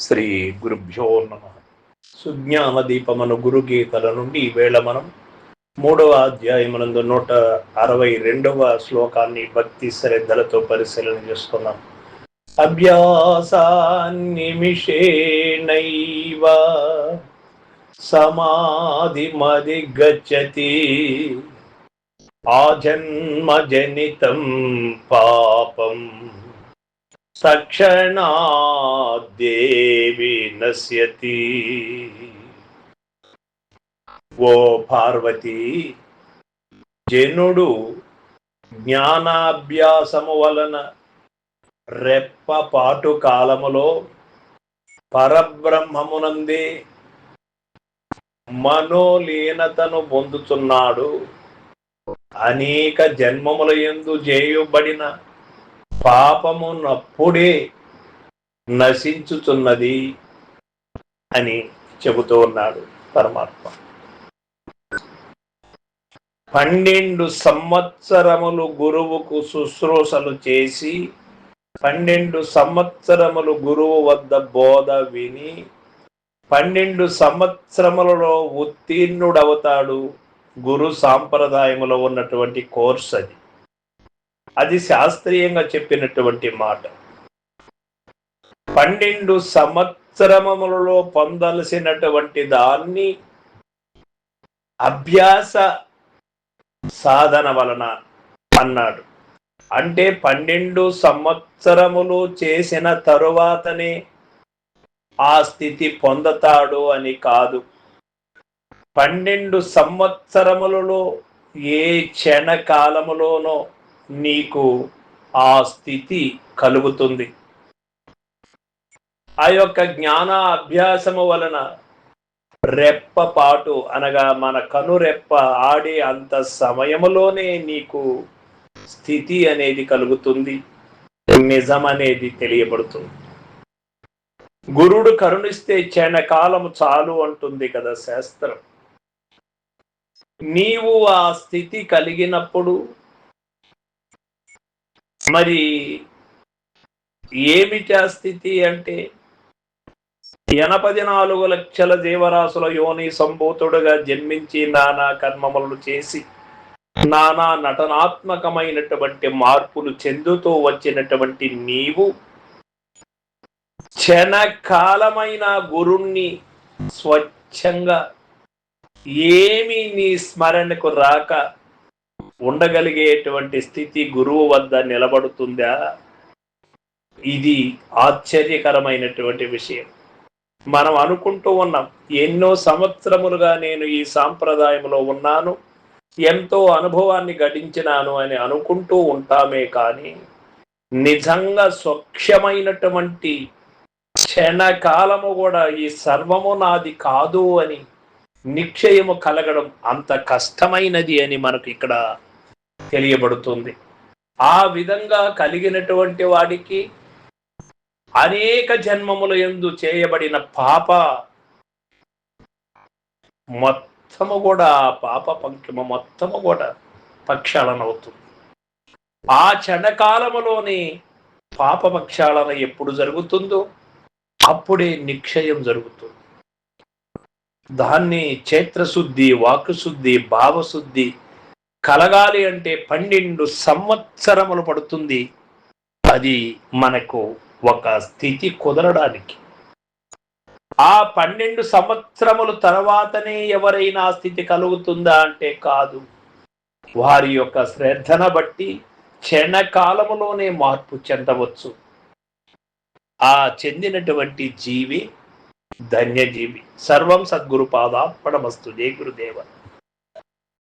శ్రీ గురుభ్యో నమ. సుజ్ఞాన దీపమను గురుగీతల నుండి ఈవేళ మనం 3వ అధ్యాయమునందు 162వ శ్లోకాన్ని భక్తి శ్రద్ధలతో పరిశీలన చేసుకున్నాం. అభ్యాసాన్నిమిషేణైవ సమాధిమది గచ్చతి ఆజన్మజనితం పాపం తక్షణాద్దేవి నశ్యతి. ఓ పార్వతి, జనుడు జ్ఞానాభ్యాసము వలన రెప్పపాటు కాలములో పరబ్రహ్మమునందే మనోలీనతను పొందుతున్నాడు. అనేక జన్మముల యందు చేయబడిన పాపమునప్పుడే నశించుతున్నది అని చెబుతూ ఉన్నాడు పరమాత్మ. 12 సంవత్సరములు గురువుకు శుశ్రూషలు చేసి 12 సంవత్సరములు గురువు వద్ద బోధ విని 12 సంవత్సరములలో ఉత్తీర్ణుడవుతాడు. గురు సాంప్రదాయములో ఉన్నటువంటి కోర్స్ అది శాస్త్రీయంగా చెప్పినటువంటి మాట. 12 సంవత్సరములలో పొందాల్సినటువంటి దాన్ని అభ్యాస సాధన వలన అన్నాడు. అంటే 12 సంవత్సరములు చేసిన తరువాతనే ఆ స్థితి పొందుతాడు అని కాదు. 12 సంవత్సరములలో ఏ క్షణకాలములోనో నీకు ఆ స్థితి కలుగుతుంది. ఆ యొక్క జ్ఞాన అభ్యాసము వలన రెప్పపాటు అనగా మన కనురెప్ప ఆడే అంత సమయములోనే నీకు స్థితి అనేది కలుగుతుంది, నిజం అనేది తెలియబడుతుంది. గురుడు కరుణిస్తే క్షణకాలము చాలు అంటుంది కదా శాస్త్రం. నీవు ఆ స్థితి కలిగినప్పుడు మరి ఏమిటా స్థితి అంటే 84 లక్షల జీవరాశుల యోని సంభూతుడుగా జన్మించి నానా కర్మములను చేసి నానా నటనాత్మకమైనటువంటి మార్పులు చెందుతూ వచ్చినటువంటి నీవు క్షణకాలమైన గురుణ్ణి స్వచ్ఛంగా ఏమి నీ స్మరణకు రాక ఉండగలిగేటువంటి స్థితి గురువు వద్ద నిలబడుతుందా? ఇది ఆశ్చర్యకరమైనటువంటి విషయం. మనం అనుకుంటూ ఉన్నాం, ఎన్నో సంవత్సరములుగా నేను ఈ సాంప్రదాయంలో ఉన్నాను, ఎంతో అనుభవాన్ని గడించినాను అని అనుకుంటూ ఉంటామే కానీ నిజంగా స్వచ్ఛమైనటువంటి క్షణకాలము కూడా ఈ సర్వము నాది కాదు అని నిశ్చయము కలగడం అంత కష్టమైనది అని మనకు ఇక్కడ తెలియబడుతుంది. ఆ విధంగా కలిగినటువంటి వాడికి అనేక జన్మముల యందు చేయబడిన పాప మొత్తము కూడా పాప పంకిమ మొత్తము కూడా ప్రక్షాళనవుతుంది. ఆ క్షణకాలములోనే పాప ప్రక్షాళన ఎప్పుడు జరుగుతుందో అప్పుడే నిక్షయం జరుగుతుంది. దాన్ని క్షేత్రశుద్ధి, వాక్శుద్ధి, భావశుద్ధి కలగాలి అంటే 12 సంవత్సరములు పడుతుంది. అది మనకు ఒక స్థితి కుదరడానికి. ఆ 12 సంవత్సరముల తర్వాతనే ఎవరైనా స్థితి కలుగుతుందా అంటే కాదు. వారి యొక్క శ్రద్ధను బట్టి క్షణకాలములోనే మార్పు చెందవచ్చు. ఆ చెందినటువంటి జీవి ధన్యజీవి. సర్వం సద్గురు పాదార్పణమస్తు. జై గురుదేవ.